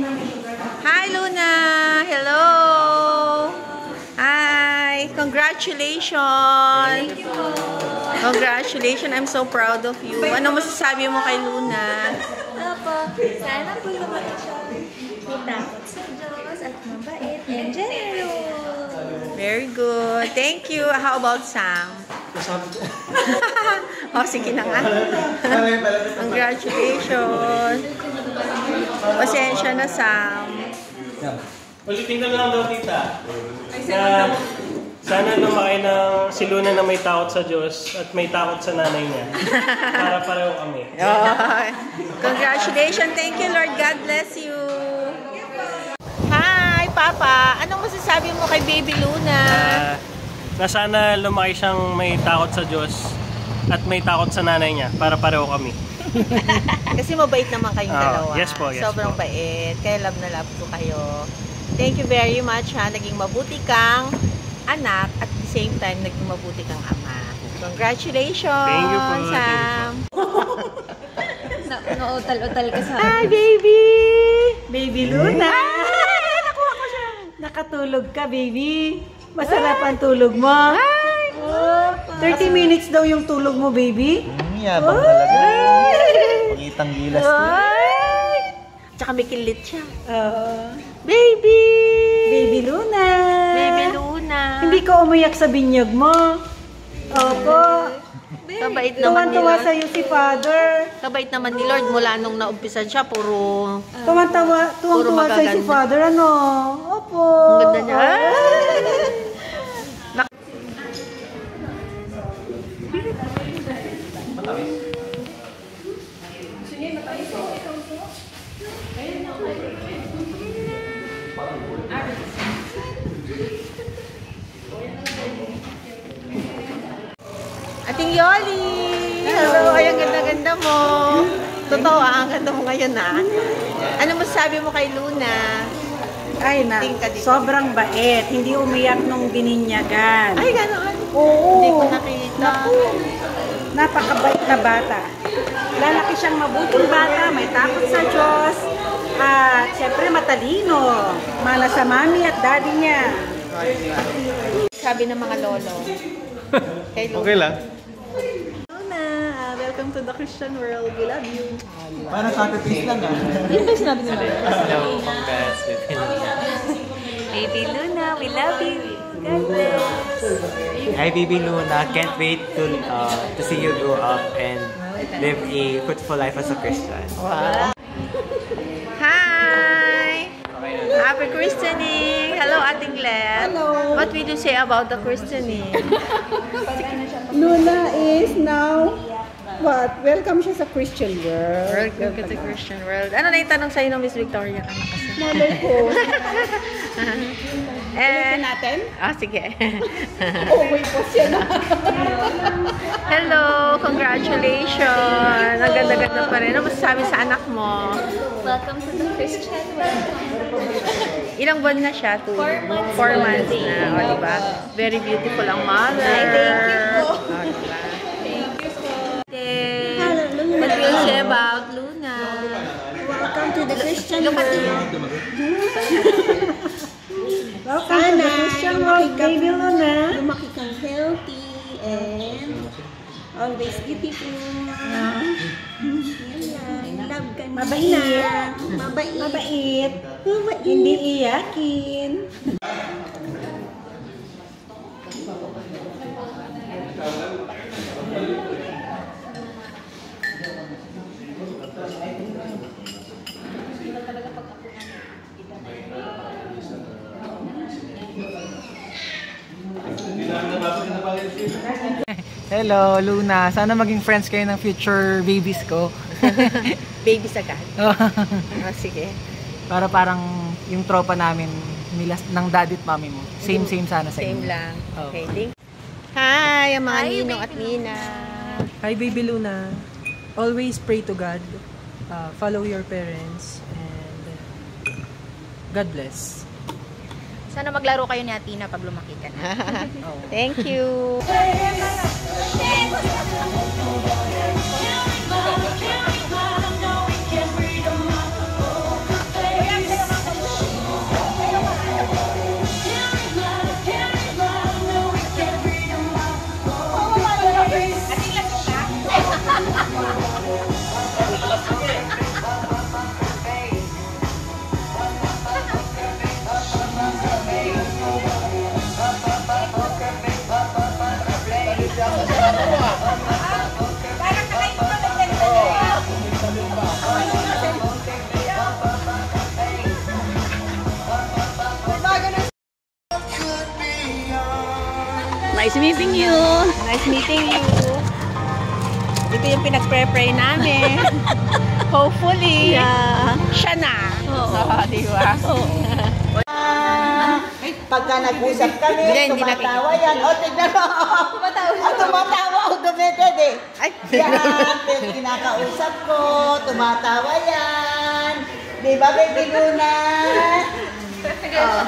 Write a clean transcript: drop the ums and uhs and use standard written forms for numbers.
Hi, Luna! Hello! Hi! Congratulations! Thank you. Congratulations! I'm so proud of you. Ano masasabi mo kay Luna? Sana po lumaki siya. May takot sa Diyos at mabait and generous. Very good. Thank you. How about Sam? Oh, sige na nga. Congratulations. Pasensya na, Sam. Ulitin na lang daw, tita. Sana lumaki ng si Luna na may takot sa Diyos at may takot sa nanay niya. Para pareho kami. Congratulations. Thank you, Lord. God bless you. Hi, Papa. Anong masasabi mo kay Baby Luna? Na sana lumaki siyang may takot sa Diyos at may takot sa nanay niya. Para pareho kami. Kasi mabait naman kayong dalawa. Yes po, yes Sobrang po. bait. Kaya love na love ko kayo. Thank you very much, ha. Naging mabuti kang anak at the same time naging mabuti kang ama. Congratulations, Thank you po. Sam. Nautal-utal ka sa Hi, baby! Baby Luna! Ay! Nakuha ko siya. Nakatulog ka, baby. Masarap ang tulog mo. Hi! Oh, 30 minutes daw yung tulog mo, baby. Yabang talaga. Pangitang gilas. Ay! Tsaka may kilit siya. Baby! Baby Luna! Baby Luna! Hindi ka umiyak sa binyag mo. Opo. Kabait naman ni Tuwan-tuwa Lord. sa'yo si Father. Kabait naman ni Lord. Mula nung naumpisan siya, puro Tuwan-tuwa sa'yo si magaganda. Father, ano? Opo. Ang ganda niya. Ating Yoli! Hello! Ay, ang ganda-ganda mo. Totoo, ang ganda mo ngayon, ha? Ano masasabi mo kay Luna? Ay, sobrang bait. Hindi umiyak nung bininyagan. Ay, gano'n. Oo. Hindi ko nakita. Naku, napakabait na bata. Lalaki siyang mabuting bata, may takot sa Diyos. At syempre matalino. Mana sa mami at daddy niya. Sabi ng mga lolo. Kay Luna. Okay lang. Luna, welcome to the Christian world. We love you. Parang sacrifice lang ah. Yun ba sinabi nila? Hello, congrats. Baby Luna, we love you. God bless. Hi, Baby Luna. Can't wait to see you grow up and live a fruitful life as a Christian. Wow. Hi! Happy christening! Hello, Ating Let. Hello. What will you say about the christening? Luna is now, welcome siya sa Christian world. Welcome to the Christian world. Ano na itanong sa'yo ng Miss Victoria? Malay ko. And, natin? sige. Wait po siya na. Hello! Congratulations! Ang ganda-ganda pa rin. Ano masasabi sa anak mo? Welcome to the Christian world. Ilang buwan na siya? 4 months. 4 months na. O, diba? Very beautiful ang mother. Ay, thank you po. O, diba? What will you say about Luna? Welcome to the Christian Look at world. you. Welcome to the Christian world, baby Luna. Lumaki kang healthy and always beautiful. Yan lang. Love ka nila. Mabait. Mabait. Mabait. Mabait. Hindi iyakin. Hello, Luna. Sana maging friends kayo ng future babies ko. Babies agad. Sige. Para parang yung tropa namin nila ng daddy at mommy mo. Same sana sa Same inyo. lang. Oh. Okay, thank you. Hi, ang mga Hi, ninong at baby nina. Hi, Baby Luna. Always pray to God. Follow your parents. And God bless. Sana maglaro kayo ni Atina pag lumaki ka na. Thank you. Nice meeting you. Nice meeting you. Ito yung pinag-pray namin. Hopefully, Yeah. siya na. Oo. Di ba? Pagka nag-usap kami, Hindi tumatawa yan. O, tignan mo. Tumatawa o dumedede. Ay, Yan, pero kinakausap ko, tumatawa yan. Di ba, baby Luna? Oh.